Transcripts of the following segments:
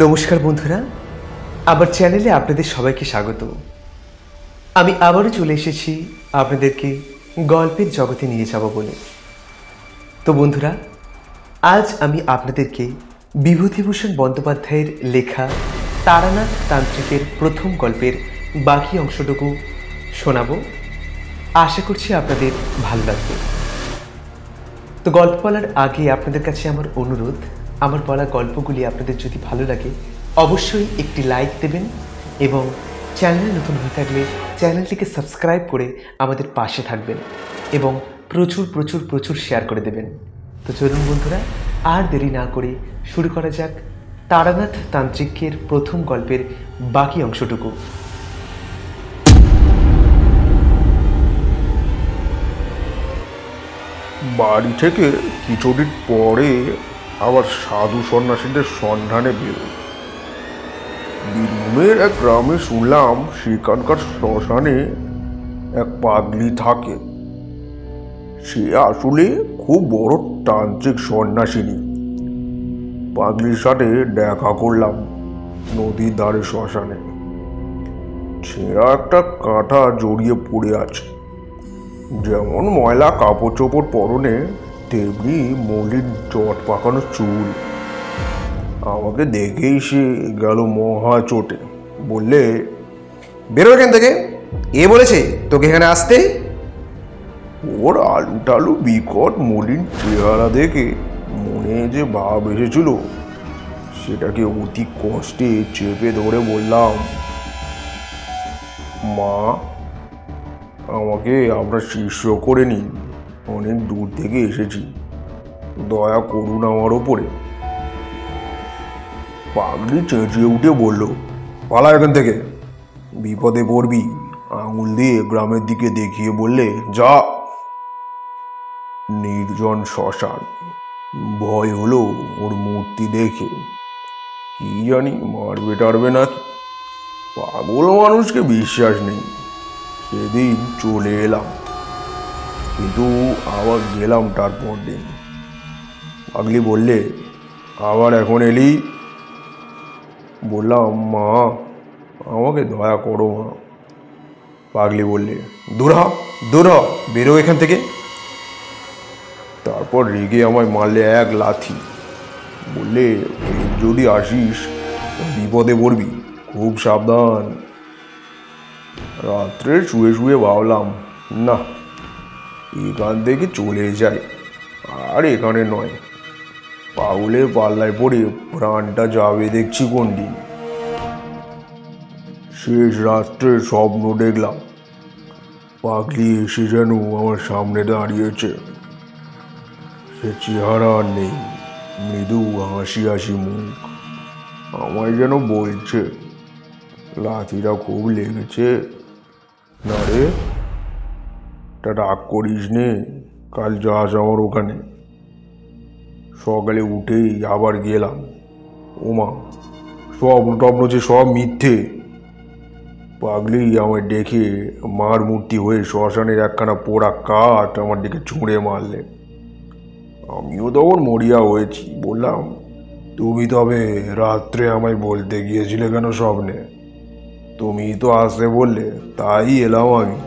নমস্কার বন্ধুরা, আমার চ্যানেলে আপনাদের সবাইকে স্বাগত। আমি আবারও চলে এসেছি আপনাদেরকে গল্পের জগতে নিয়ে যাব বলে। তো বন্ধুরা, আজ আমি আপনাদেরকে বিভূতিভূষণ বন্দ্যোপাধ্যায়ের লেখা তারানাথ তান্ত্রিকের প্রথম গল্পের বাকি অংশটুকু শোনাবো। আশা করছি আপনাদের ভালো লাগবে। তো গল্প বলার আগে আপনাদের কাছে আমার অনুরোধ, আমার বলা গল্পগুলি আপনাদের যদি ভালো লাগে অবশ্যই একটি লাইক দেবেন এবং চ্যানেলে নতুন হয়ে থাকলে চ্যানেলটিকে সাবস্ক্রাইব করে আমাদের পাশে থাকবেন এবং প্রচুর প্রচুর প্রচুর শেয়ার করে দেবেন। তো চলুন বন্ধুরা, আর দেরি না করে শুরু করা যাক তারানাথ তান্ত্রিকের প্রথম গল্পের বাকি অংশটুকু। বাড়ি থেকে কিছুদিন পরে আবার সাধু সন্ন্যাসীদের সন্ধানে বেরোই। বীরভূমের এক গ্রামে শুনলাম সেখানকার শ্মশানে এক পাগলি থাকে। সে আসলে খুব বড় তান্ত্রিক সন্ন্যাসিনী। পাগলির সাথে দেখা করলাম নদীর ধারে শ্মশানে। ছেঁড়া একটা কাঁটা জড়িয়ে পড়ে আছে। যেমন ময়লা কাপড় চোপড় পরনে, তেমনি মলিন চট পাকানো চুল। আমাকে দেখেই সে গেল মহা চোটে। বললে, বেরো এখান থেকে, এ বলেছে তোকে এখানে আসতে? ওর আলু টালু বিকট মলিন চেহারা দেখে মনে যে ভাব এসেছিল সেটাকে অতি কষ্টে চেপে ধরে বললাম, মা, আমাকে আপনার শিষ্য করে নিন। অনেক দূর থেকে এসেছি, দয়া করুন আমার ওপরে। পাগলি চেঁচিয়ে উঠে বলল, পালা এখান থেকে, বিপদে পড়বি। আঙুল দিয়ে গ্রামের দিকে দেখিয়ে বললে, যা। নির্জন শ্মশান। ভয় হলো ওর মূর্তি দেখে। কি জানি মারবে টারবে নাকি। পাগল মানুষকে বিশ্বাস নেই। সেদিন চলে এলাম, কিন্তু আবার গেলাম তারপর দিন। পাগলি বললে, আবার এখন এলি? বললাম, মা, আমাকে দয়া করো মা। পাগলি বললে, দূর হ, দূর হ, বেরো এখান থেকে। তারপর রেগে আমায় মারলে এক লাথি। বললে, যদি আসিস বিপদে পড়বি, খুব সাবধান। রাত্রে শুয়ে শুয়ে ভাবলাম, না, এখান থেকে চলে যাই, আর এখানে নয়। পাগলের পাল্লায় পড়ে প্রাণটা যাবে দেখছি কোন দিন। শেষ রাত্রে স্বপ্ন দেখলাম পাগলি এসে যেন আমার সামনে দাঁড়িয়েছে। সে চেহারা আর নেই, মৃদু হাসি হাসি মুখ। আমায় যেন বলছে, লাথিটা খুব লেগেছে না রে, তা রাগ করিস নে, কাল যাস আমার ওখানে। সকালে উঠেই আবার গেলাম। ওমা, স্বপ্ন টপ্ন যে সব মিথ্যে। পাগলি আমায় ডেকে মার মূর্তি হয়ে শ্মশানের একখানা পোড়া কাঠ আমার দিকে ছুঁড়ে মারলে। আমিও তখন মরিয়া হয়েছি। বললাম, তুমি তবে রাত্রে আমায় বলতে গিয়েছিলে কেন স্বপ্নে? তুমি তো আসতে বললে, তাই এলাম আমি।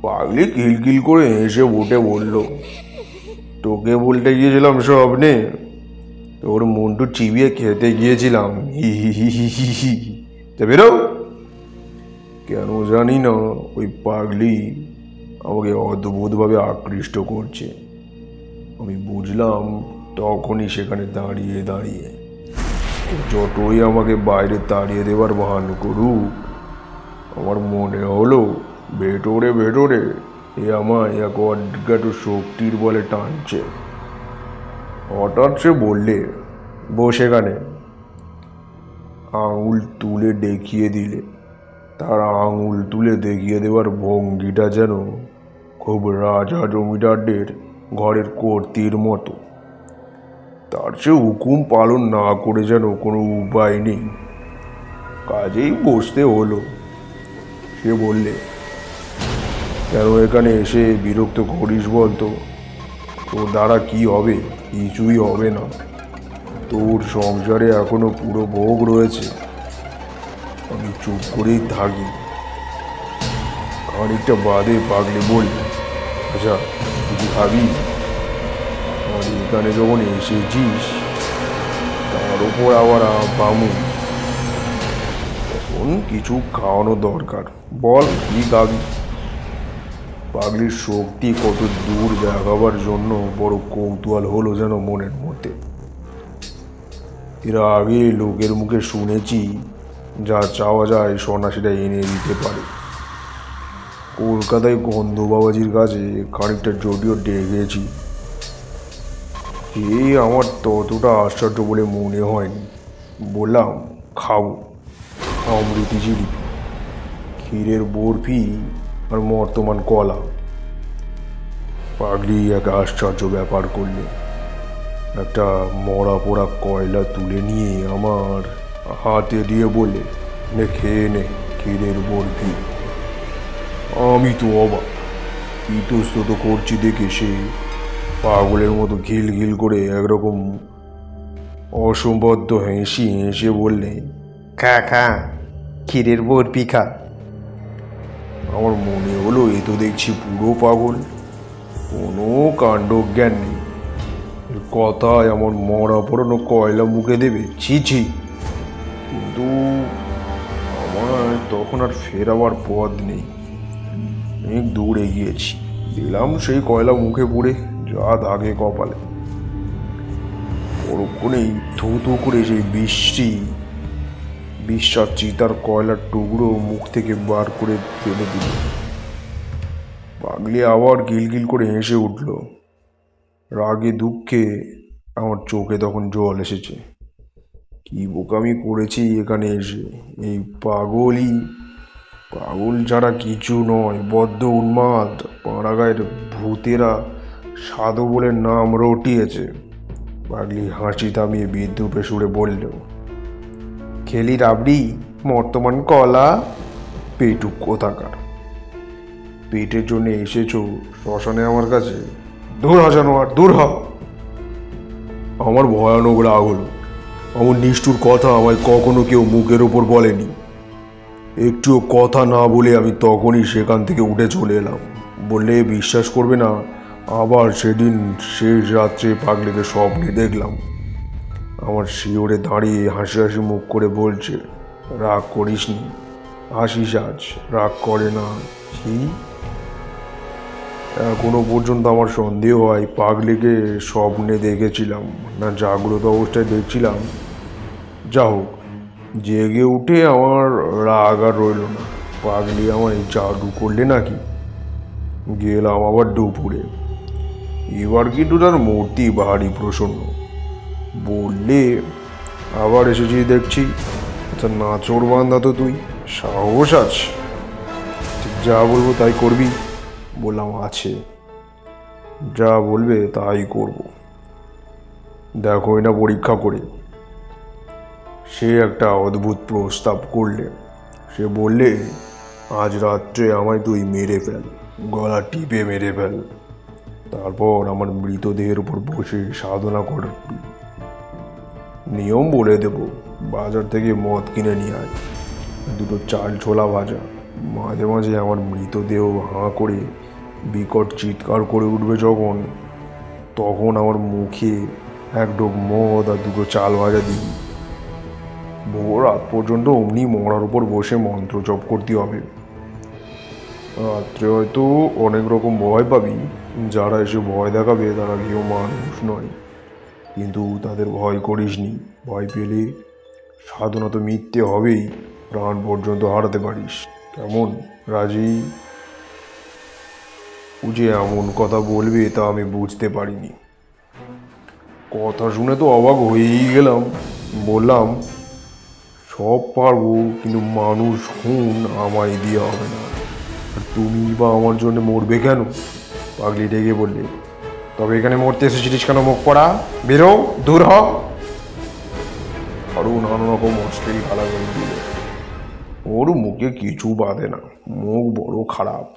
পাগলি কিলকিল করে এসে উঠে বলল, তোকে বলতে গিয়েছিলাম স্বপ্নে? তোর মুন্ডু চিবিয়ে খেতে গিয়েছিলাম। হি হি হি হি হি হি। তা বেরো। কেন জানি না ওই পাগলি আমাকে অদ্ভুতভাবে আকৃষ্ট করছে। আমি বুঝলাম তখনই সেখানে দাঁড়িয়ে দাঁড়িয়ে। যতই আমাকে বাইরে তাড়িয়ে দেবার ভান করুক, আমার মনে হলো ভেতরে ভেতরে এ আমায় এক অজ্ঞাত শক্তির বলে টানছে। হঠাৎ সে বললে, বস এখানে। আঙুল তুলে দেখিয়ে দিলে। তার আঙুল তুলে দেখিয়ে দেওয়ার ভঙ্গিটা যেন খুব রাজা জমিদারদের ঘরের কর্তির মতো। তার সে হুকুম পালন না করে যেন কোনো উপায় নেই। কাজেই বসতে হলো। সে বললে, কেন এখানে এসে বিরক্ত করিস বলতো? তোর দ্বারা কি হবে? কিছুই হবে না। তোর সংসারে এখনো পুরো ভোগ রয়েছে। আমি চুপ করেই থাকি। খানিকটা বাদে পাগলি বলল, আচ্ছা তুই ভাবি আর এখানে যখন এসেছিস তার উপর আবার বামু, তখন কিছু খাওয়ানো দরকার। বল কি খাবি? পাগলির শক্তি কত দূর দেখাবার জন্য বড় কৌতূহল হলো যেন মনের মধ্যে। এর আগে লোকের মুখে শুনেছি যা চাওয়া যায় সন্ন্যাসীরা এনে দিতে পারে। কলকাতায় গন্ধ বাবাজির কাছে খানিকটা যদিও ডেকেছি, এই আমার ততটা আশ্চর্য বলে মনে হয়নি। বললাম খাবো অমৃতি জিলিপি, ক্ষীরের বরফি আর বর্তমান কলা। পাগলি এক আশ্চর্য ব্যাপার করলে। একটা মরা পোড়া কয়লা তুলে নিয়ে আমার হাতে দিয়ে বলে, নে খেয়ে নে ক্ষীরের বরফি। আমি তো অবাক, ইতস্তত করছি দেখে সে পাগলের মতো ঘিল ঘিল করে একরকম অসম্বদ্ধ হেসে হেসে বললে, খা খা, ক্ষীরের বরফি খা। আমার মনে হলো এ তো দেখছি পুরো পাগল, কোনো কাণ্ডজ্ঞান নেই। এর কথায় আমার মরা পড়ানো কয়লা মুখে দেবে, ছি ছি। কিন্তু আমার তখন আর ফেরাবার পথ নেই। অনেক দূর এগিয়েছি, দিলাম সেই কয়লা মুখে পুড়ে যা দাগে কপালে। পরক্ষণেই থু থু করে সেই বিশ্বাস চিতার কয়লার টুকরো মুখ থেকে বার করে ফেলে দিল। পাগলি আবার গিলগিল করে হেসে উঠল। রাগে দুঃখে আমার চোখে তখন জল এসেছে। কি বোকামি করেছি এখানে এসে। এই পাগল ছাড়া কিছু নয়, বদ্ধ উন্মাদ পাড়াগাঁয়ের ভূতেরা সাধু বলে নাম রটিয়েছে। পাগলি হাসি থামিয়ে বিদ্রুপে সুরে বলল, খেলি রাবড়ি, বর্তমান কলা। পেটুক কোথাকার, পেটের জন্য এসেছো শ্মশানে আমার কাছে? দূর হ জানোয়ার, দূর হ। আমার ভয়ানক রাগ হলো। আমার নিষ্ঠুর কথা আমায় কখনো কেউ মুখের ওপর বলেনি। একটুও কথা না বলে আমি তখনই সেখান থেকে উঠে চলে এলাম। বললে বিশ্বাস করবে না, আবার সেদিন শেষ রাত্রে পাগলিকে স্বপ্নে দেখলাম। আমার শিওরে দাঁড়িয়ে হাসি হাসি মুখ করে বলছে, রাগ করিস নি, হাসিস আজ, রাগ করে না। কি এখনো পর্যন্ত আমার সন্দেহ হয় পাগলিকে স্বপ্নে দেখেছিলাম না জাগ্রত অবস্থায় দেখছিলাম। যা হোক, জেগে উঠে আমার রাগ আর রইল না। পাগলি আমায় জাদু করলে নাকি। গেলাম আবার দুপুরে। এবার কিন্তু তার মূর্তি ভারী প্রসন্ন। বললে, আবার এসেছিস দেখছি, আচ্ছা নাচোর বান্ধা তো তুই, সাহস আছে? ঠিক যা বলবো তাই করবি? বললাম আছে, যা বলবে তাই করব। দেখো না পরীক্ষা করে। সে একটা অদ্ভুত প্রস্তাব করলে। সে বললে, আজ রাত্রে আমায় তুই মেরে ফেল, গলা টিপে মেরে ফেল, তারপর আমার মৃতদেহের উপর বসে সাধনা করবি। নিয়ম বলে দেব, বাজার থেকে মদ কিনে নিয়ে আয়, দুটো চাল ছোলা ভাজা। মাঝে মাঝে আমার মৃতদেহ হাঁ করে বিকট চিৎকার করে উঠবে যখন, তখন আমার মুখে এক ডোক মদ আর দুটো চাল ভাজা দিবি। ভোর রাত পর্যন্ত অমনি মরার উপর বসে মন্ত্র জপ করতে হবে। রাত্রে হয়তো অনেক রকম ভয় পাবি। যারা এসে ভয় দেখাবে তারা কেউ মানুষ নয়, কিন্তু তাদের ভয় করিস নি। ভয় পেলে সাধনা তো মিথ্যে হবেই, প্রাণ পর্যন্ত হারাতে পারিস। কেমন, রাজি? ও যে এমন কথা বলবে তা আমি বুঝতে পারিনি। কথা শুনে তো অবাক হয়েই গেলাম। বললাম, সব পারবো, কিন্তু মানুষ খুন আমায় দিয়ে হবে না। আর তুমি বা আমার জন্য মরবে কেন? পাগলি রেগে বললে, তবে এখানে মরতে এসেছিলিস কেন? মুখ পড়া, বেরো, দূর হ। আরও নানা রকম অশ্লীল গালাগালি দিল। ওর মুখে কিছু বাঁধে না, মুখ বড় খারাপ।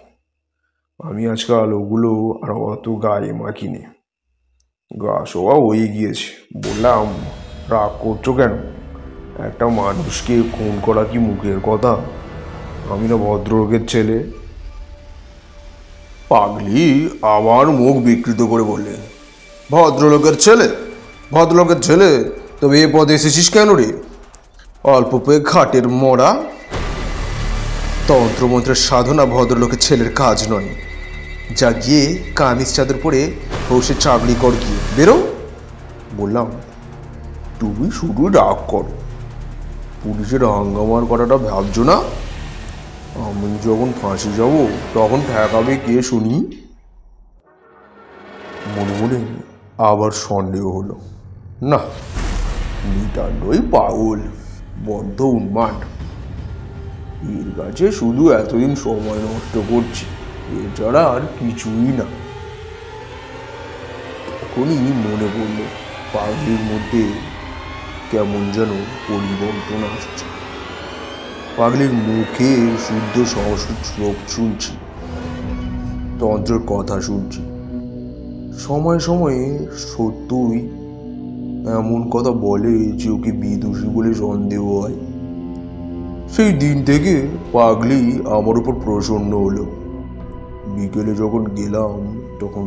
আমি আজকাল ওগুলো আর অত গায়ে মাখিনি, গা শোয়া হয়ে গিয়েছে। বললাম, রাগ করছো কেন? একটা মানুষকে খুন করা কি মুখের কথা? আমি না ভদ্রলোকের ছেলে। পাগলি আবার মুখ বিকৃত করে বললে, ভদ্রলোকের ছেলে? ভদ্রলোকের ছেলে? তবে এ পদে এসেছিস কেন রে? অল্প পেয়ে ঘাটের মরা। তন্ত্রমন্ত্রের সাধনা ভদ্রলোকের ছেলের কাজ নয়। যা গিয়ে কামিজ চাদর পরে বসে চাকরি কর, গিয়ে বেরো বললাম। তুমি শুধু রাগ করো, পুলিশের হাঙ্গামার কথাটা ভাবছো না? আমি যখন ফাঁসি যাব তখন ঠেকাবে কে শুনি? মনে মনে আবার সন্দেহ হলো, না, নিতান্তই পাগল, বদ্ধ উন্মাদ। এর কাছে শুধু এতদিন সময় নষ্ট করছি, এছাড়া আর কিছুই না। তখনই মনে পড়ল পাগলির মধ্যে কেমন যেন পরিবর্তন আসছে। পাগলির মুখে শুদ্ধ সংস্কৃত শ্লোক শুনছি, তন্ত্রের কথা শুনছি। সময়ে সময়ে সত্যই এমন কথা বলে যে ওকে বিদুষী বলে সন্দেহ হয়। সেই দিন থেকে পাগলি আমার উপর প্রসন্ন হলো। বিকেলে যখন গেলাম তখন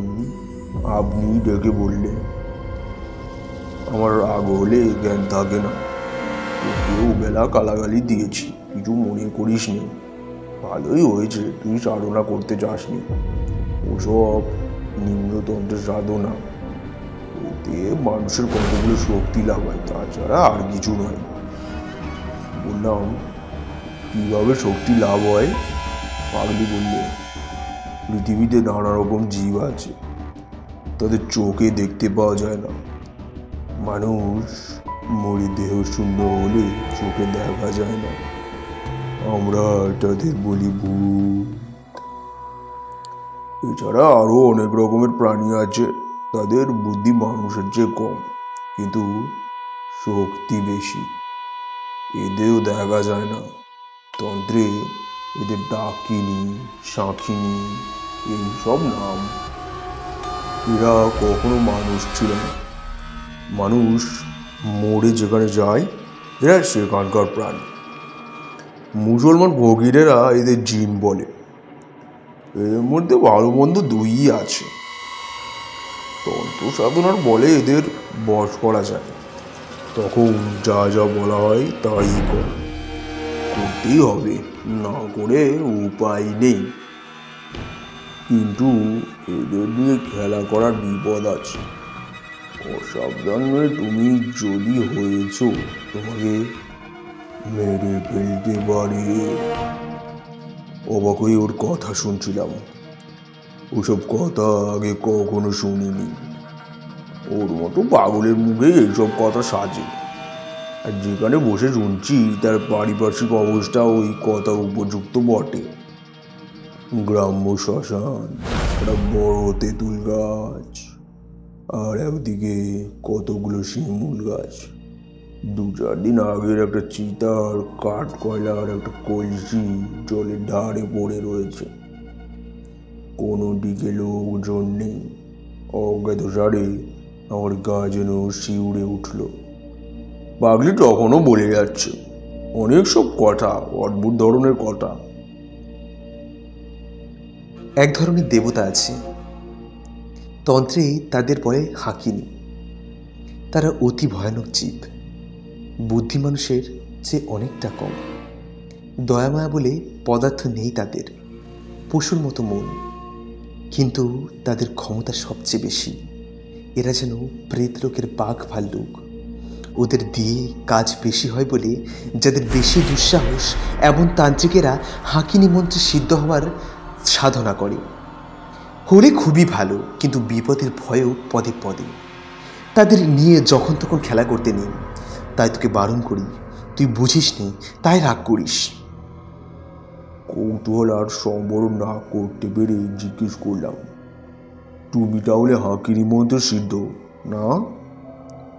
আপনি ডেকে বললে, আমার রাগ হলে জ্ঞান থাকে না, তোকেও বেলা গালাগালি দিয়েছি, কিছু মনে করিস নি। ভালোই হয়েছে তুই সাধনা করতে যাসনি, ওসব নিম্নতন্ত্রের সাধনা, ওতে মানুষের কতগুলো শক্তি লাগায়, তাছাড়া আর কিছু নয়। বললাম, কিভাবে শক্তি লাভ হয়? পাগলি বললে, পৃথিবীতে নানা রকম জীব আছে, তাদের চোখে দেখতে পাওয়া যায় না। মানুষ মরে দেহ শূন্য হলে চোখে দেখা যায় না, আমরা তাদের বলি ভূত। এছাড়া আরো অনেক রকমের প্রাণী আছে, তাদের বুদ্ধি মানুষের চেয়ে কম, কিন্তু শক্তি বেশি, এদেরও দেখা যায় না। তন্ত্রে এদের ডাকিনী, শাঁখিনী এইসব নাম। এরা কখনো মানুষ ছিল না, মানুষ মরে যেখানে যায় এরা সেখানকার প্রাণী। মুসলমান ভগীরেরা এদের জিন বলে। এর মধ্যে ভালো মন্দ দুই আছে। তন্ত্র সাধনার বলে এদের বশ করা যায়, তখন যা যা বলা হয় তাই করতেই হবে, না করে উপায় নেই। কিন্তু এদের নিয়ে খেলা করার বিপদ আছে। অসাবধানে তুমি যদি হয়েছ, তোমাকে মেরে ফেলতে পারে। অবাক হয়ে ওর কথা শুনছিলাম, ওসব কথা আগে কখনো শুনিনি। ওর মতো পাগলের মুখে এইসব কথা সাজে, আর যেখানে বসে শুনছি তার পারিপার্শ্বিক অবস্থা ওই কথা উপযুক্ত বটে। গ্রাম্য শ্মশান, একটা বড় তেঁতুল গাছ, আর একদিকে কতগুলো শিমুল গাছ। 2-4 দিন আগের একটা চিতার কাঠ কয়লার একটা কলসি জলের ধারে পড়ে রয়েছে। কোনো দিকে লোকজন নেই। অজ্ঞাত সারে আমার গা যেন শিউরে উঠল। পাগলি তখনও বলে যাচ্ছে অনেক সব কথা, অদ্ভুত ধরনের কথা। এক ধরনের দেবতা আছে, তন্ত্রে তাদের বলে হাকিনী। তারা অতি ভয়ানক জীব, বুদ্ধি মানুষের চেয়ে অনেকটা কম। দয়ামায়া বলে পদার্থ নেই তাদের, পশুর মতো মন, কিন্তু তাদের ক্ষমতা সবচেয়ে বেশি। এরা যেন প্রেতলোকের বাঘ ভাল্লুক। ওদের দিয়ে কাজ বেশি হয় বলে যাদের বেশি দুঃসাহস, এমন তান্ত্রিকেরা হাকিনী মন্ত্রে সিদ্ধ হওয়ার সাধনা করে। হলে খুবই ভালো, কিন্তু বিপদের ভয়েও পদে পদে। তাদের নিয়ে যখন তখন খেলা করতে নেই, তাই তোকে বারণ করি, তুই বুঝিস নি তাই রাগ করিস। কৌতূহল আর সম্বরণ না করতে পেরে জিজ্ঞেস করলাম, তুমি তাহলে হাকিনী মন্ত্রে সিদ্ধ না?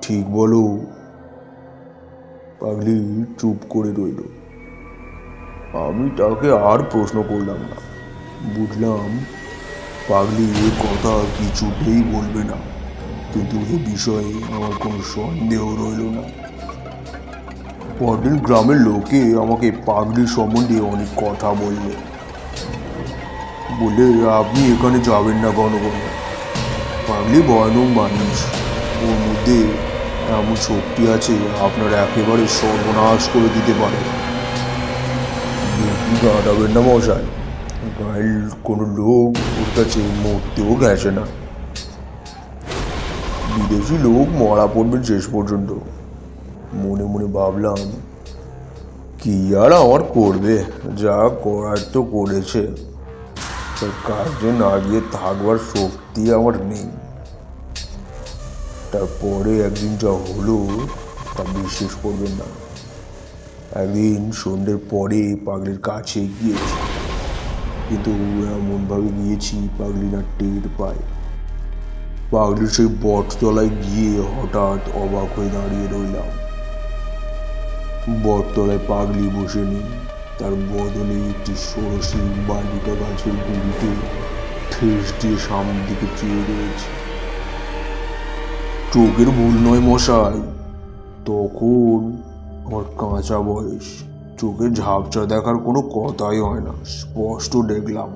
ঠিক বলো। পাগলি চুপ করে রইল। আমি তাকে আর প্রশ্ন করলাম না। বুঝলাম পাগলি এ কথা কিছুতেই বলবে না। কিন্তু এ বিষয়ে আমার কোনো সন্দেহ রইল না। পরদিন গ্রামের লোকে আমাকে পাগড়ির সম্বন্ধে অনেক কথা বললে, আপনি এখানে যাবেন না ঘন ঘন। পাগলি ভয়ানক মানুষ, ওর মধ্যে এমন শক্তি আছে আপনার একেবারে সর্বনাশ করে দিতে পারে। গাঁটাবেন না মশাই, গায়ের কোনো লোক ওর কাছে মরতেও গেছে না। বিদেশি লোক মরা পড়বেন শেষ পর্যন্ত। মনে মনে ভাবলাম, কি আর আমার করবে, যা করার তো করেছে, তার কাজে না গিয়ে থাকবার শক্তি আমার নেই। তারপরে একদিন যা হলো তা বিশ্বাস করবেন না। একদিন সন্ধ্যের পরে পাগলির কাছে গিয়েছি, কিন্তু এমনভাবে গিয়েছি পাগলি না টের পায়। পাগলির সেই বটতলায় গিয়ে হঠাৎ অবাক হয়ে দাঁড়িয়ে রইলাম। বটতলায় পাগলি বসে নেই, তার বদলে একটি ষোড়শী বালিকা গাছের গুঁড়িতে ঠেস দিয়ে সামনের দিকে চেয়ে রয়েছে। চোখের ভুল নয় মশাই, তখন আমার কাঁচা বয়স, চোখের ঝাপসা দেখার কোনো কথাই হয় না, স্পষ্ট দেখলাম।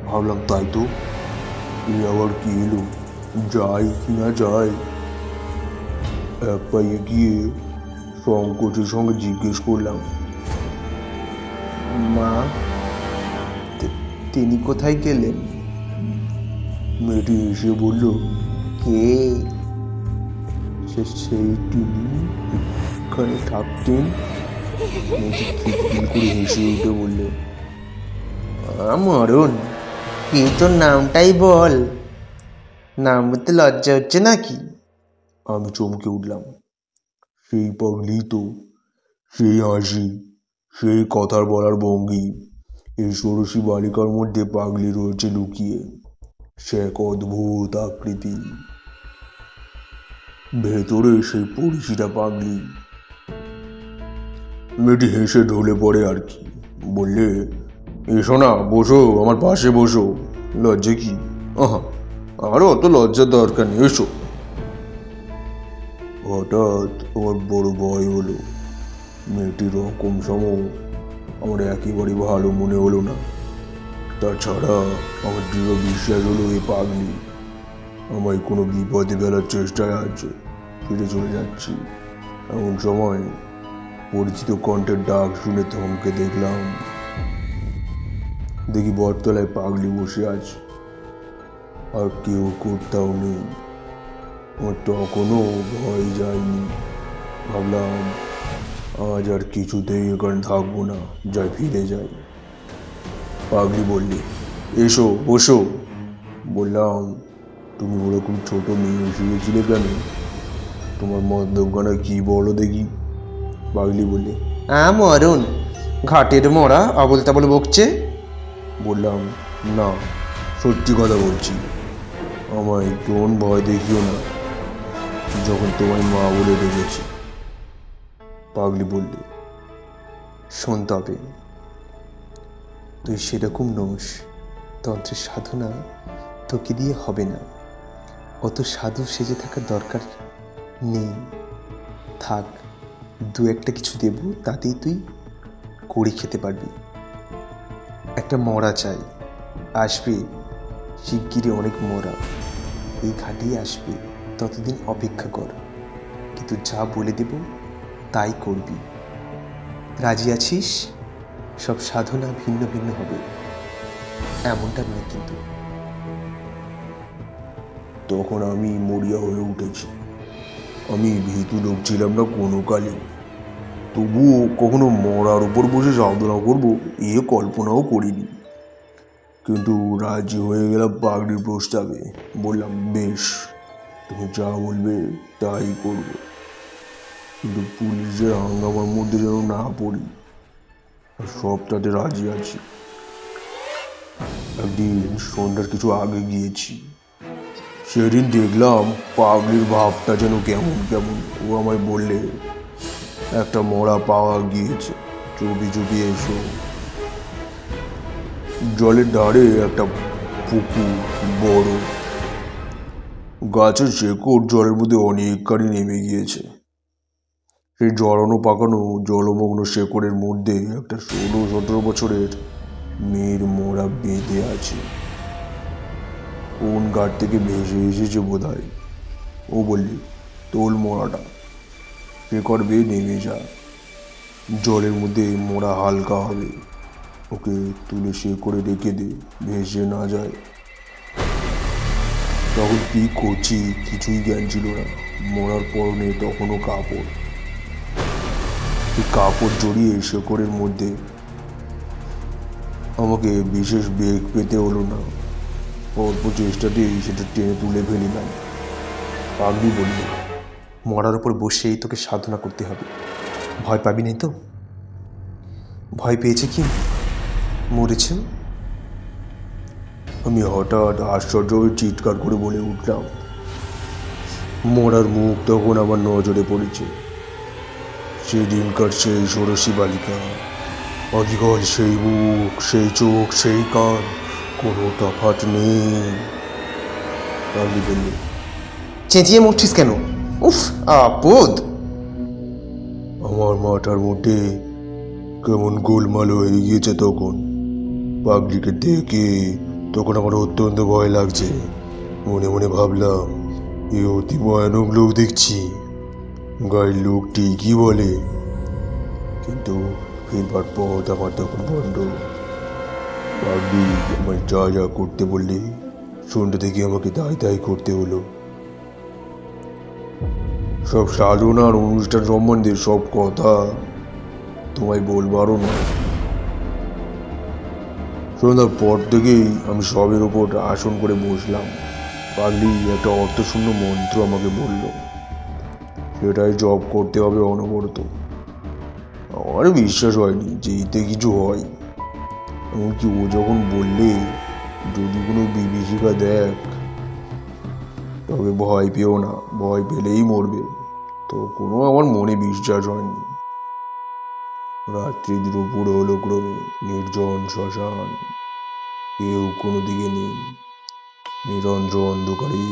ভাবলাম তাই তো, এ আবার কি এলো, যাই কি না যাই। এক পায়ে গিয়ে সংকোচের সঙ্গে জিজ্ঞেস করলাম, মা, তিনি কোথায় গেলেন? মেয়েটি এসে বলল, কে? সেই তিনি এখানে থাকতেন। মেয়েটি খিলখিল করে হেসে উঠে বলল, মরণ, কি তোর নামটাই বল, নাম বলতে লজ্জা হচ্ছে নাকি? আমি চমকে উঠলাম। সেই পাগলি তো, সেই হাসি, সেই কথার বলার ভঙ্গি। এই ষোড়শী বালিকার মধ্যে পাগলি রয়েছে লুকিয়ে, সে এক অদ্ভুত আকৃতি, ভেতরে সেই পরিচিতা পাগলি। মেয়েটি হেসে ঢলে পড়ে আর কি, বললে, এসো না, বসো, আমার পাশে বসো, লজ্জা কি? আহা, আরও অত লজ্জার দরকার নেই, এসো। হঠাৎ আমার বড় ভয় হলো। মেয়েটির রকম সম আমার একেবারে ভালো মনে হলো না। তাছাড়া আমার দৃঢ় বিশ্বাস হলো এই পাগলি আমায় কোনো বিপদে ফেলার চেষ্টায় আছে, ফিরে চলে যাচ্ছি। এমন সময় পরিচিত কণ্ঠের ডাক শুনে থমকে দেখলাম। দেখি বটতলায় পাগলি বসে আছে, আর কেউ কোথাও নেই। আমার তখনও ভয় যায়নি। ভাবলাম, আজ আর কিছুতেই এখানে থাকবো না, যাই ফিরে যাই। পাগলি বললে, এসো বসো। বললাম, তুমি ওরকম ছোট মেয়ে শুয়েছিলে কেন? তোমার মদ্যপানা কি বলো দেখি। পাগলি বললে, মরণ, ঘাটের মরা আবল তাবল বকছে। বললাম, না, সত্যি কথা বলছি, আমায় কোন ভয় দেখিও না, যখন তোমায় মা বলে ডেকেছি। পাগলি বললে, শোন তবে, তুই সেরকম নোস, তন্ত্রের সাধনা তোকে দিয়ে হবে না, অত সাধু সেজে থাকার দরকার নেই। থাক, দু একটা কিছু দেব, তাতেই তুই কড়ি খেতে পারবি। একটা মরা চাই, আসবে শিগগিরই, অনেক মরা এই ঘাটেই আসবে, ততদিন অপেক্ষা কর। কিন্তু যা বলে দেব তাই করবি। রাজি আছিস? সব সাধনা ভিন্ন ভিন্ন হবে, এমনটা নয় কিন্তু। তখন আমি মরিয়া হয়ে উঠেছি। আমি ভীতু লোক ছিলাম না কোনো কালে, তবুও কখনো মরার উপর বসে সাধনা করবো এ কল্পনাও করিনি। কিন্তু রাজি হয়ে গেলাম পাগড়ির প্রস্তাবে। বললাম, বেশ, তুমি যা বলবে তাই করব, কিন্তু পুলিশের হাঙ্গামার মধ্যে যেন না পড়ি, আর সবটাতে রাজি আছি। একদিন সন্ধ্যার কিছু আগে গিয়েছি, সেদিন দেখলাম পাগলির ভাবটা যেন কেমন কেমন। ও আমায় বললে, একটা মরা পাওয়া গিয়েছে, চুপি চুপি এসো। জলের ধারে একটা পুকুর, বড়, গাছের শেকড় জলের মধ্যে অনেকখানি নেমে গিয়েছে। সেই জড়ানো পাকানো জলমগ্ন শেকড়ের মধ্যে একটা 16-17 বছরের মেয়ের মোড়া বেঁধে আছে। কোন ঘাট থেকে ভেসে এসেছে বোধ হয়। ও বললে, তোল মোড়াটা, শেকড় বেয়ে নেমে যা, জলের মধ্যে মোড়া হালকা হবে, ওকে তুলে শেকড়ে রেখে দে, ভেসে না যায়। তখন কি করছি কিছুই জ্ঞান ছিল না। মরার পরনে তখনও কাপড়, এই কাপড় জড়িয়ে শেকড়ের মধ্যে আমাকে বিশেষ বেগ পেতে হলো না, অল্প চেষ্টাতেই সেটা টেনে তুলে ফেলিলাম। পাগলি বলল, মরার উপর বসেই তোকে সাধনা করতে হবে, ভয় পাবি নাই তো? ভয় পেয়েছে কি মরেছে? আমি হঠাৎ আশ্চর্য হয়ে চিৎকার করে বলে উঠলাম। মরার মুখ তখন আমার নজরে পড়েছে। সেদিনকার সেই ষোড়শী বালিকা, অবিকল সেই মুখ, সেই চোখ, সেই কান, কোনো তফাৎ নেই। পাগলি বলল, চেঁচিয়ে মরছিস কেন? উফ, আপদ! আমার মাথার মধ্যে কেমন গোলমাল হয়ে গিয়েছে তখন। পাগলিকে দেখে তখন আমার অত্যন্ত ভয় লাগছে। মনে মনে ভাবলাম, এ অতি ভয়ানক লোক দেখছি, গায়ের লোক ঠিকই বলে, কিন্তু ফিরবার পথ আমার তখন বন্ধ। পাগলি আমায় যা যা করতে বললে সন্ধ্যে থেকে আমাকে তাই তাই করতে হলো। সব সাধনার অনুষ্ঠান সম্বন্ধে সব কথা তোমায় বলবারও নয়। সন্ধ্যার পর থেকেই আমি সবের ওপর আসন করে বসলাম। পাগলি একটা অর্থশূন্য মন্ত্র আমাকে বলল, সেটাই জপ করতে হবে অনবরত। আমার বিশ্বাস হয়নি যে এতে কিছু হয়। এমনকি ও যখন বললে, যদি কোনো বিভীষিকা দেখ তবে ভয় পেও না, ভয় পেলেই মরবে, তো কোনো আমার মনে বিশ্বাস হয়নি। রাত্রি দুপুর হলো ক্রমে, নির্জন শ্মশান, কেউ কোনো দিকে নেই, নিরন্ধ্র অন্ধকারে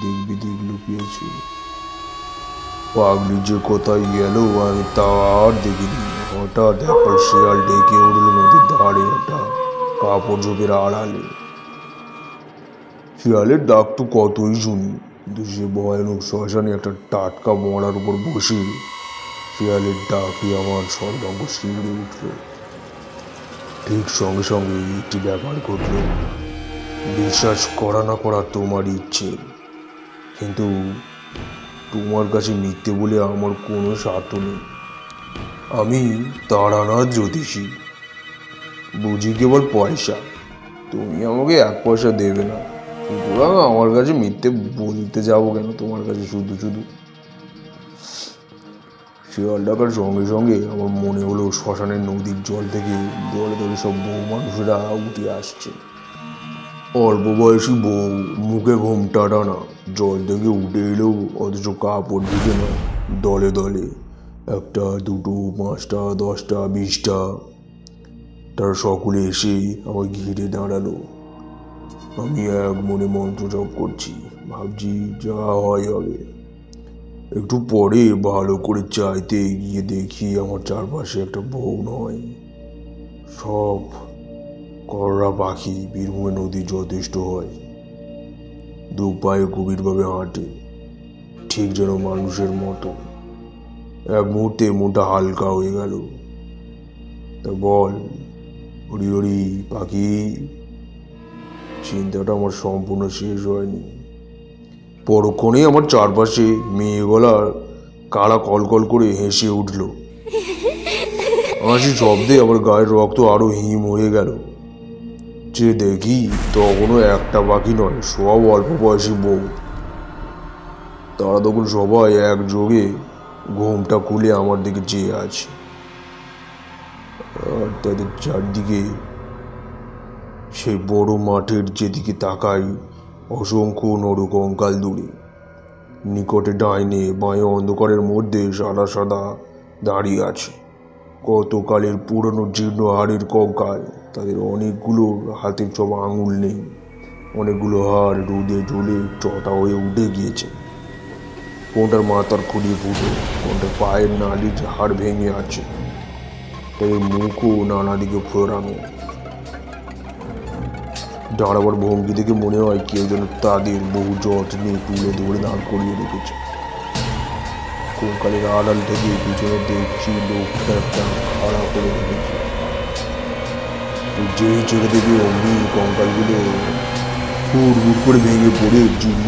দিক বিদিক লুকিয়েছে। পাগলি যে কোথায় গেল আমি তা আর দেখিনি। হঠাৎ একটা শিয়াল ডেকে উঠল নদীর ধারে একটা কাপড় ঝোপের আড়ালে। শিয়ালের ডাক তো কতই শুনি, কিন্তু সে ভয়ানক শ্মশানে একটা টাটকা মরার উপর বসে শিয়ালের ডাকে আমার সর্বাঙ্গ শিউরে উঠল। ঠিক সঙ্গে সঙ্গে একটি ব্যাপার ঘটল। বিশ্বাস করা না করা তোমার ইচ্ছে, কিন্তু তোমার কাছে মিথ্যে বলে আমার কোনো স্বার্থ নেই। আমি তারানাথ জ্যোতিষী, বুঝি কেবল পয়সা। তুমি আমাকে 1 পয়সা দেবে না, সুতরাং আমার কাছে মিথ্যে বলতে যাবো কেন তোমার কাছে শুধু শুধু। শিয়াল ডাকার সঙ্গে সঙ্গে আমার মনে হলো শ্মশানের নদীর জল থেকে দলে দলে সব বউ মানুষেরা উঠে আসছে। অল্প বয়সী বউ, মুখে ঘোমটা টানা, জল থেকে উঠে এলেও অথচ কাপড় ভিজে না, দলে দলে 1টা 2টো 5টা 10টা 20টা। তারা সকলে এসে আমার ঘিরে দাঁড়ালো। আমি এক মনে মন্ত্র জপ করছি, ভাবছি যা হয় হবে। একটু পরে ভালো করে চাইতে গিয়ে দেখি আমার চারপাশে একটা বউ নয়, সব কররা পাখি। বীরভূমে নদী যথেষ্ট হয়, 2 পায়ে গভীরভাবে হাঁটে, ঠিক যেন মানুষের মতো। এক মুহূর্তে মনটা হালকা হয়ে গেল। তা বল হরি হরি পাখি। চিন্তাটা আমার সম্পূর্ণ শেষ হয়নি। পরক্ষণেই আমার চারপাশে মেয়ে গলার কালা কলকল করে হেসে উঠল। হাসি শব্দে আমার গায়ের রক্ত আরো হিম হয়ে গেল। যে দেখি তখনও একটা পাখি নয়, সব অল্প বয়সী বউ। তারা তখন সবাই একযোগে ঘোমটা খুলে আমার দিকে চেয়ে আছে, আর তাদের চারদিকে সেই বড় মাঠের যেদিকে তাকাই অসংখ্য নরকঙ্কাল দূরে। নিকটে ডাইনে বাঁয়ে অন্ধকারের মধ্যে সাদা সাদা দাঁড়িয়ে আছে কতকালের পুরনো জীর্ণ হাড়ের কঙ্কাল। তাদের অনেকগুলোর হাতে সব আঙুল নেই, অনেকগুলো হাড় রোদে জ্বলে চটা হয়ে উঠে গিয়েছে। কোনটার মাথার খুঁড়ি ফুটো, কোনটার পায়ের নালির হাড় ভেঙে আছে, তাই মুখও নানা দিকে ফোরানো। দাঁড়াবার ভঙ্গি থেকে মনে হয় কেউ যেন তাদের বহু যত্নে তুলে ধরে দাঁড় করিয়ে রেখেছে। কঙ্কালের আড়াল থেকে পিছনে দেখছি লোকটা একটা খাড়া করে রেখেছে। যেই ছেড়ে দেবে অমনি কঙ্কালগুলো হুড় করে ভেঙে পড়ে জীর্ণ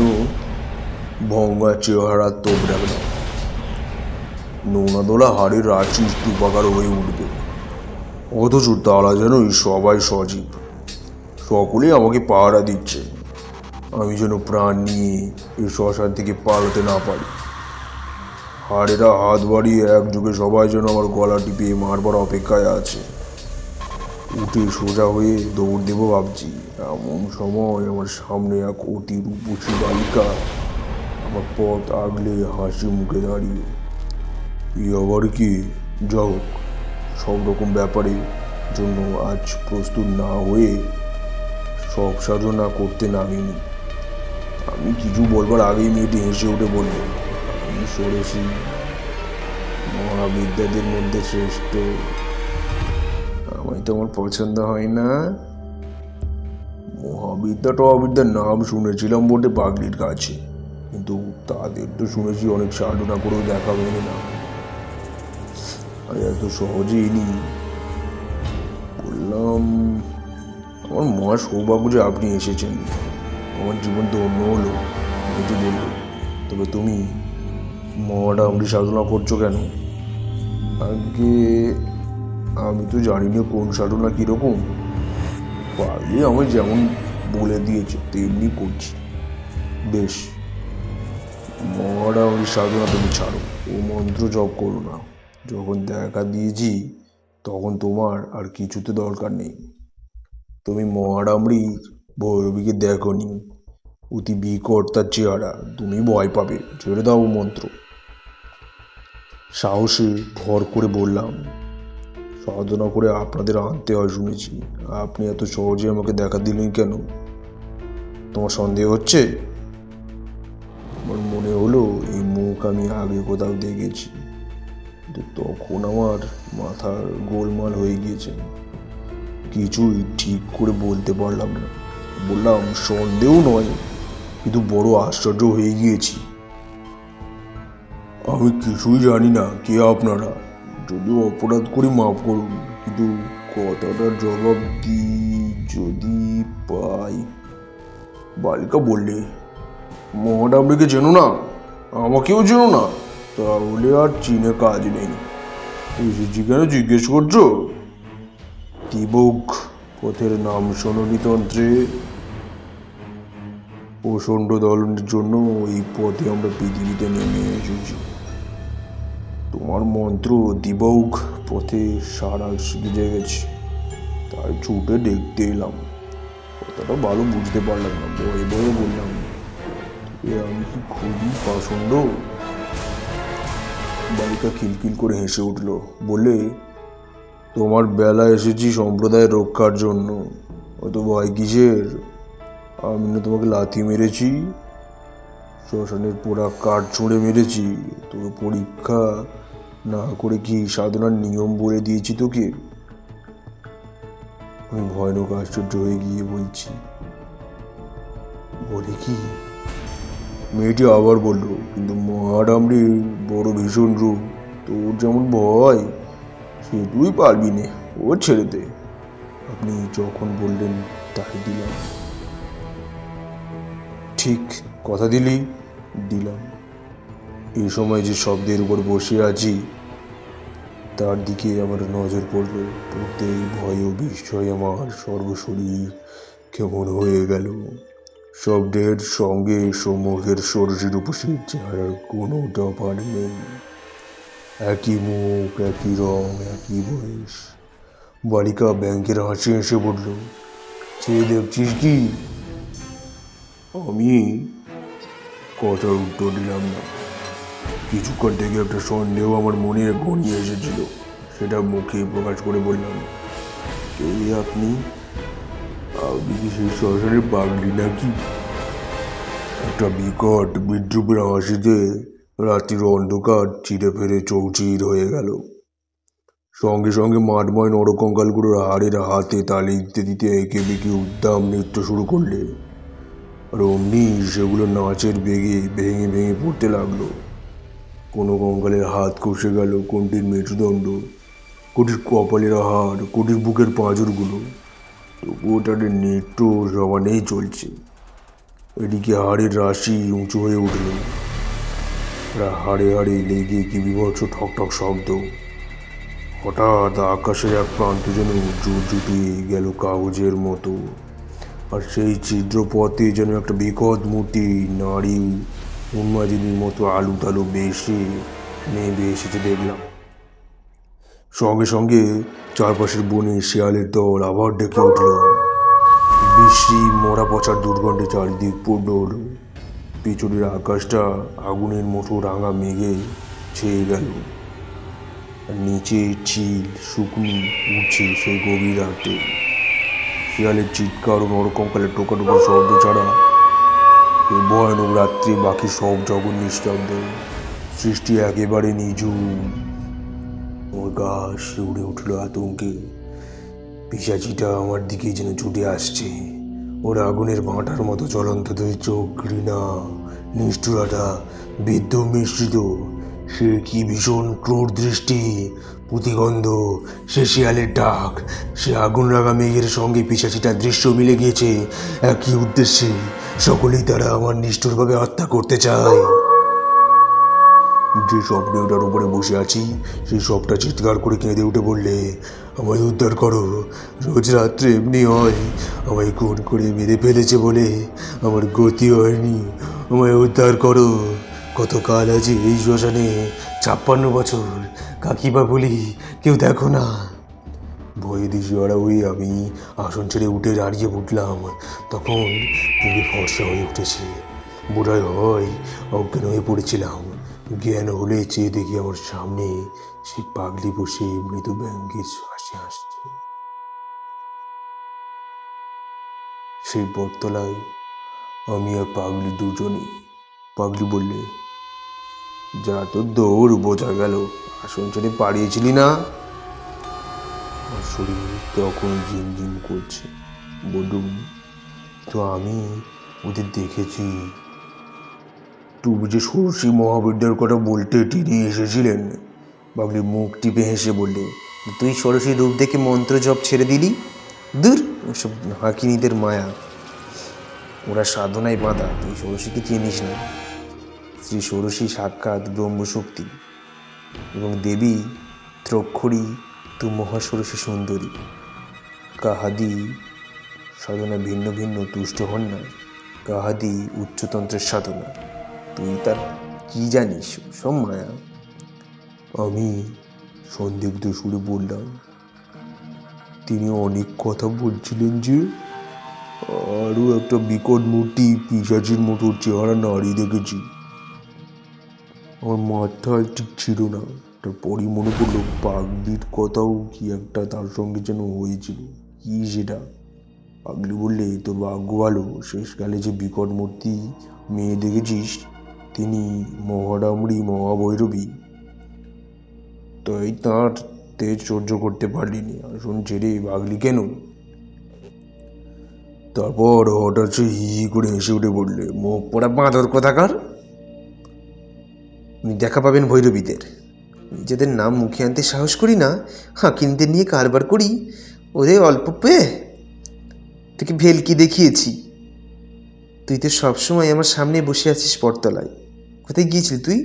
ভঙ্গা চেহারা তোবড়ে গেল। নোনা দোলা হাড়ের রাঁচি স্তূপাকার হয়ে উঠবে, অথচ তারা যেন সবাই সজীব। সকলেই আমাকে পাহারা দিচ্ছে, আমি যেন প্রাণ নিয়ে এই শ্মশান থেকে পালাতে না পারি। হাড়েরা হাত বাড়িয়ে একযোগে সবাই যেন আমার গলা টিপে মারবার অপেক্ষায় আছে। উঠে সোজা হয়ে দৌড় দেবো ভাবছি, এমন সময় আমার সামনে এক অতি রূপসী বালিকা আমার পথ আগলে হাসি মুখে দাঁড়িয়ে। আবার কি? যা হোক, সব রকম ব্যাপারের জন্য আজ প্রস্তুত না হয়ে সব সাধনা করতে নামিনি। আমি কিছু বলবার আগেই মেয়েটি হেসে উঠে বলল, আমি ষোড়শী, মহাবিদ্যাদের মধ্যে শ্রেষ্ঠ। আমায় তো আমার পছন্দ হয় না। মহাবিদ্যা টহাবিদ্যার নাম শুনেছিলাম বটে পাগলির কাছে, কিন্তু তাদের তো শুনেছি অনেক সাধনা করেও দেখা মেলে না। আর এত সহজেই নি। বললাম, আমার মহা সৌভাগ্য যে আপনি এসেছেন, আমার জীবন ধন্য হলো। মেয়েটি বলল, তবে তুমি মহাডামরি সাধনা করছো কেন? আগে আমি তো জানি না কোন সাধনা কীরকম, পারলে আমি যেমন বলে দিয়েছে তেমনি করছি। বেশ, মহাডামরি সাধনা তুমি ছাড়ো, ও মন্ত্র জপ করো না। যখন দেখা দিয়েছি তখন তোমার আর কিছুতে দরকার নেই। তুমি মহাডামরি ভৈরবীকে দেখোনি, অতি বিকট তার চেহারা, তুমি ভয় পাবে। ছেড়ে দাও মন্ত্র। সাহসে ভর করে বললাম, সাধনা করে আপনাদের আনতে হয় শুনেছি, আপনি এত সহজে আমাকে দেখা দিলেন কেন? তোমার সন্দেহ হচ্ছে? আমার মনে হলো এই মুখ আমি আগে কোথাও দেখেছি, কিন্তু তখন আমার মাথার গোলমাল হয়ে গিয়েছে, কিছুই ঠিক করে বলতে পারলাম না। বললাম, সন্দেহ নয়, কিন্তু বড় আশ্চর্য হয়ে গিয়েছি। আমি কিছুই জানি না কে আপনারা, যদিও অপরাধ করি মাফ করুন, কিন্তু কথাটার জবাব যদি পাই। বালিকা বললে, মহাডামরিকে চেনো না? আমাকেও চেনো না? তাহলে আর চিনে কাজ নেই। এসেছি কেন জিজ্ঞেস করছো? তিবক পথের নাম শোনি তন্ত্রে? প্রচণ্ড দলনের জন্য এই পথে আমরা পৃথিবীতে নেমে এসেছি। তোমার মন্ত্র দিবক পথে সারা শিখে গেছে, তাই ছুটে দেখতে এলাম। কথাটা ভালো বুঝতে পারলাম না, ভয়ে ভয়ে বললাম, আমি কি খুবই পাষণ্ড? বালিকা খিলখিল করে হেসে উঠল, বলে, তোমার বেলা এসেছি সম্প্রদায়ের রক্ষার জন্য, অত ভয় কিসের? আমি না তোমাকে লাথি মেরেছি, শ্মশানের পোড়া কাঠ ছুঁড়ে মেরেছি, তোকে পরীক্ষা না করে কি সাধনার নিয়ম বলে দিয়েছি তোকে? আমি ভয়ানক আশ্চর্য হয়ে গিয়ে বলছি, বলে কি? মেয়েটি আবার বলল, কিন্তু মহাডামরির বড় ভীষণ রূপ, তোর যেমন ভয় সে তুই পারবি নে, ও ছেড়ে দে। আপনি যখন বললেন তাই দিলাম। ঠিক কথা দিলাম। এই সময় যে শব্দের উপর বসে আছি তার দিকে আমার নজর পড়ল, পড়তেই ভয় ও বিস্ময় আমার সর্বশরীর কেমন হয়ে গেল। শব্দের সঙ্গে সম্মুখের ষোড়শী রূপসীর চেহারার কোনো তফাৎ নেই। একই মুখ, একই রং, একই বয়স। বালিকা ব্যাংকের হাসি হেসে বলল, চেয়ে দেখছিস কি? আমি কথার উত্তর দিলাম না। কিছুক্ষণ থেকে একটা সন্দেহ আমার মনে ঘনিয়ে এসেছিল, সেটা মুখে প্রকাশ করে বললাম, কে আপনি? আপনি কি সেই শ্মশানের পাগলি নাকি? একটা বিকট বিদ্রুপের হাসিতে রাত্রির অন্ধকার চিরে ফেরে চৌচির হয়ে গেল। সঙ্গে সঙ্গে মাঠময় নরকঙ্কালগুলোর হাড়ের হাতে তালি দিতে দিতে এঁকে বেঁকে উদ্দাম নৃত্য শুরু করলে, আর অমনি সেগুলো নাচের বেগে ভেঙে ভেঙে পড়তে লাগলো। কোনো কঙ্কালের হাত কষে গেল, কোনটির মেরুদণ্ড, কোটির কপালের হাড়, কোটির বুকের পাঁজরগুলো। তবুও তাদের নৃত্য সমানেই চলছে। এদিকে হাড়ের রাশি উঁচু হয়ে উঠল, আর হাড়ে হাড়ে লেগে কি বিভৎস ঠক ঠক শব্দ। হঠাৎ আকাশের এক প্রান্ত যেন জোর জুটিয়ে গেল কাগজের মতো, আর সেই ছিদ্র পথে যেন একটা বিকট মূর্তি নারী উন্মাদিনীর মতো আলু তালু বেশে নেমে এসেছে দেখলাম। সঙ্গে সঙ্গে চারপাশের বনে শিয়ালের দল আবার ডেকে উঠল। বিশ্রী মরা পচার দুর্গন্ধে চারিদিক পূর্ণ হলো। পিছনের আকাশটা আগুনের মতো রাঙা মেঘে ছেয়ে গেল, আর নিচে চিল শুকনি উঠছে সেই গভীর রাতে। শিয়ালের চিৎকার ও নরকঙ্কালের টোকাটোকার শব্দ ছাড়া এই ভয়ানক রাত্রে বাকি সব জগৎ নিস্তব্ধ। সৃষ্টি একেবারে নিঝুম। ওর গা শিউরে উঠল আতঙ্কে। পিশাচিটা আমার দিকে যেন ছুটে আসছে। ওর আগুনের ভাঁটার মতো জ্বলন্ত দুই চোখ, ঘৃণা, নিষ্ঠুরতা, বিদ্যুৎ মিশ্রিত। সে কি ভীষণ ক্রোধ দৃষ্টি, প্রতিগন্ধ, সে শিয়ালের ডাক, সে আগুন লাগা মেঘের সঙ্গে পিশাচিটার দৃশ্য মিলে গিয়েছে একই উদ্দেশ্যে। সকলেই তারা আমার নিষ্ঠুরভাবে হত্যা করতে চায়। যে স্বপ্নে ওটার উপরে বসে আছি, সেই সবটা চিৎকার করে কেঁদে উঠে বললে, আমায় উদ্ধার করো। রোজ রাত্রে এমনি হয়। আমায় খুন করে মেরে ফেলেছে বলে আমার গতি হয়নি। আমায় উদ্ধার করো। কতকাল আছে এই শ্মশানে? 56 বছর। কাকিমা বলি, কেউ দেখো না। ভয়ে দিশেহারা হয়ে আমি আসন ছেড়ে উঠে দাঁড়িয়ে উঠলাম। তখন পুরো ফর্সা হয়ে উঠেছে। বোধহয় হয় অজ্ঞান হয়ে পড়েছিলাম। জ্ঞান হলে চেয়ে দেখি আমার সামনে সেই পাগলি বসে মৃদু ব্যঙ্গের হাসি হাসছে। সেই বটতলায় আমি আর পাগলি দুজনে। পাগলি বললে, যা তোর দৌড় বোঝা গেল, আসন ছেড়ে পাড়িয়েছিলি না? আমার শরীর তখন ঝিমঝিম করছে। বলুন, তো আমি ওদের দেখেছি। তুমি যে ষোড়শী মহাবিদ্যার কথা বলতে তিনি এসেছিলেন। বাবলি মুখ টিপে হেসে বললে, তুই ষোড়শী রূপ দেখে মন্ত্র জপ ছেড়ে দিলি? দূর, ওসব হাকিনীদের মায়া। ওরা সাধনায় বাঁধা, তুই ষোড়শীকে চিনিস না। শ্রী ষোড়শী সাক্ষাৎ ব্রহ্মশক্তি, এবং দেবী ত্রক্ষরী তু মহাষোড়শী সুন্দরী। কাহাদি সাধনা ভিন্ন ভিন্ন, তুষ্ট হন না। কাহাদি উচ্চতন্ত্রের সাধনা, তুই তার কি জানিস? সব মায়া। আমি সন্দিগ্ধ সুরে বললাম, তিনি অনেক কথা বলছিলেন যে। আরও একটা বিকট মূর্তি পিশাচির মতো চেহারা নাড়ি দেখেছি। আমার মাথায় ঠিক ছিল না। তারপরই মনে পড়লো পাগলির কথাও কি একটা তার সঙ্গে যেন হয়েছিল। কি সেটা? পাগলি বললে, তোর ভাগ্য ভালো, শেষকালে যে বিকট মূর্তি মেয়ে দেখেছিস তিনি মহাডামরি মহাভৈরবী। তাই তাঁর তেজ সহ্য করতে পারলিনি, আসন ছেড়ে ভাগলি কেন? তারপর হঠাৎ সে হি হি করে হেসে উঠে বললে, মুখ পোড়া বাঁদর কোথাকার। উনি দেখা পাবেন ভৈরবীদের। নিজেদের নাম মুখে আনতে সাহস করি না, হাকিমদের নিয়ে কারবার করি। ওরে অল্প পেয়ে তোকে ভেলকি দেখিয়েছি। তুই তো সবসময় আমার সামনে বসে আছিস পরতলায়। কোথায় গিয়েছিলি তুই?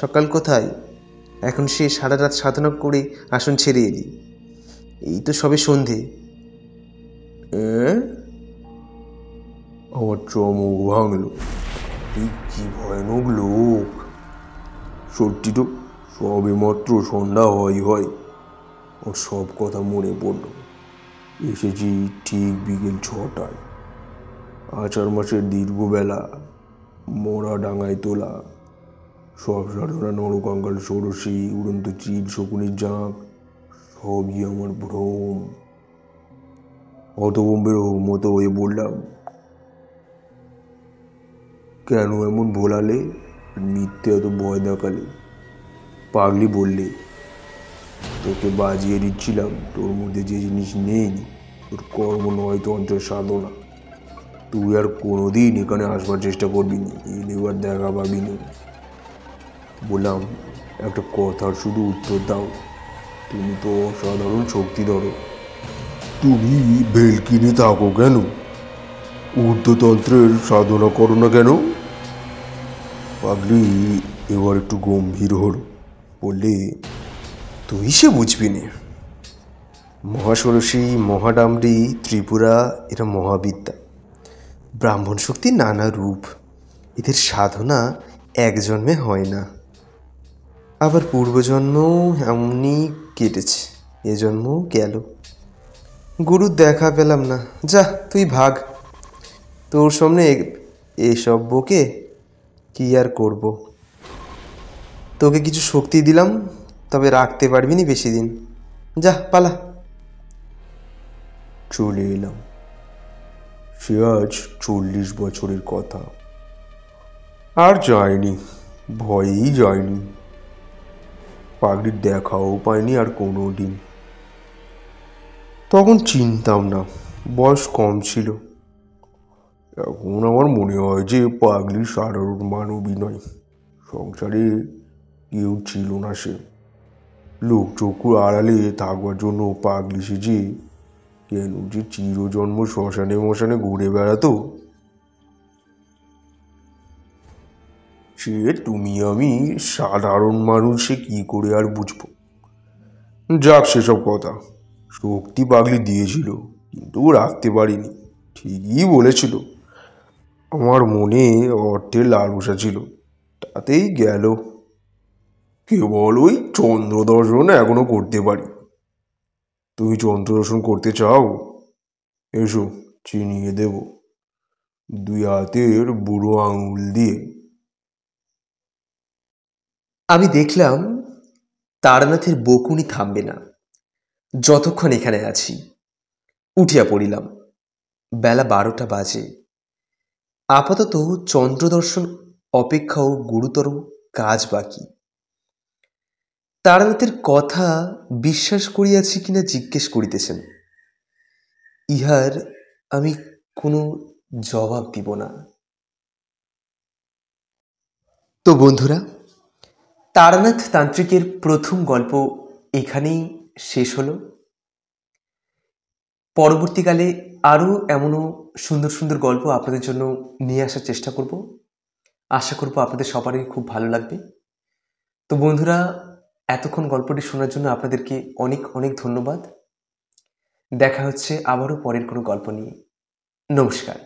সকাল কোথায়? এখন সে সারা রাত সাধনা করে আসন ছেড়ে এলি। এই তো সবে সন্ধে। আমার চমক ভাঙল। তুই কি ভয়ানক লোক! সত্যি তো, সবে মাত্র সন্ধ্যা হয় ওর সব কথা মনে পড়ল। এসেছি ঠিক বিকেল 6টায়। আষাঢ় মাসের দীর্ঘবেলা, মরা ডাঙায় তোলা সব সাধনা, নরকঙ্কাল, ষোড়শী, উড়ন্ত চিল, শকুনির জাঁক, সবই আমার ভ্রম। হতভম্বের মতো হয়ে বললাম, কেন এমন ভোলালে, মিথ্যে এত ভয় দেখালে? পাগলি বললে, তোকে বাজিয়ে দিচ্ছিলাম তোর মধ্যে যে জিনিস নেই, তোর কর্ম নয় তন্ত্রের সাধনা। তুই আর কোনোদিন এখানে আসবার চেষ্টা করবি নি, এবার দেখা পাবি নি। বললাম, একটা কথার শুধু উত্তর দাও, তুমি তো অসাধারণ শক্তিধর, তুমি ভেলকিনি থাকো কেন? ঊর্ধ্বতন্ত্রের সাধনা করো না কেন? পাগলি এবার একটু গম্ভীর হল, বললে, তুই সে বুঝবি না। মহাষোড়শী, মহাডামরি, ত্রিপুরা এরা মহাবিদ্যা। ব্রাহ্মণ শক্তির নানা রূপ, এদের সাধনা এক জন্মে হয় না। আবার পূর্বজন্মও এমনই কেটেছে, এ জন্মও গেল। গুরুর দেখা পেলাম না। যা তুই ভাগ, তোর সামনে এসব বকে কি আর করব। তোকে কিছু শক্তি দিলাম, তবে রাখতে পারবি নি বেশি দিন। যা পালা। চলে এলাম। সে আজ 40 বছরের কথা। আর যায়নি, ভয়েই যায়নি। পাগড়ির দেখাও পাইনি আর কোনো দিন। তখন চিনতাম না, বয়স কম ছিল। এখন আমার মনে হয় যে পাগলি সাধারণ মানবই নয়, সংসারে কেউ ছিল না সে। লোক চক্ষুর আড়ালে থাকবার জন্য পাগলি সেজে কেন যে চিরজন্ম শ্মশানে মশানে ঘুরে বেড়াতো, সে তুমি আমি সাধারণ মানুষ সে কি করে আর বুঝবো। যাক সেসব কথা। শক্তি পাগলি দিয়েছিল, কিন্তু রাখতে পারিনি। ঠিকই বলেছিল, আমার মনে অর্থের লালসা ছিল, তাতেই গেল। কেবল ওই চন্দ্র দর্শন এখনো করতে পারি। তুমি চন্দ্র দর্শন করতে চাও? এসো, চিনিয়ে দেব 2 হাতের বুড়ো আঙুল দিয়ে। আমি দেখলাম তারানাথের বকুনি থামবে না যতক্ষণ এখানে আছি। উঠিয়া পড়িলাম। বেলা 12টা বাজে। আপাতত চন্দ্রদর্শন অপেক্ষাও গুরুতর কাজ বাকি। তারানাথের কথা বিশ্বাস করিয়াছি কিনা জিজ্ঞেস করিতেছেন। ইহার আমি কোনো জবাব দিব না। তো বন্ধুরা, তারানাথ তান্ত্রিকের প্রথম গল্প এখানেই শেষ হলো। পরবর্তীকালে আরও এমনও সুন্দর সুন্দর গল্প আপনাদের জন্য নিয়ে আসার চেষ্টা করব। আশা করব আপনাদের সবারই খুব ভালো লাগবে। তো বন্ধুরা, এতক্ষণ গল্পটি শোনার জন্য আপনাদেরকে অনেক অনেক ধন্যবাদ। দেখা হচ্ছে আবারও পরের কোনো গল্প নিয়ে। নমস্কার।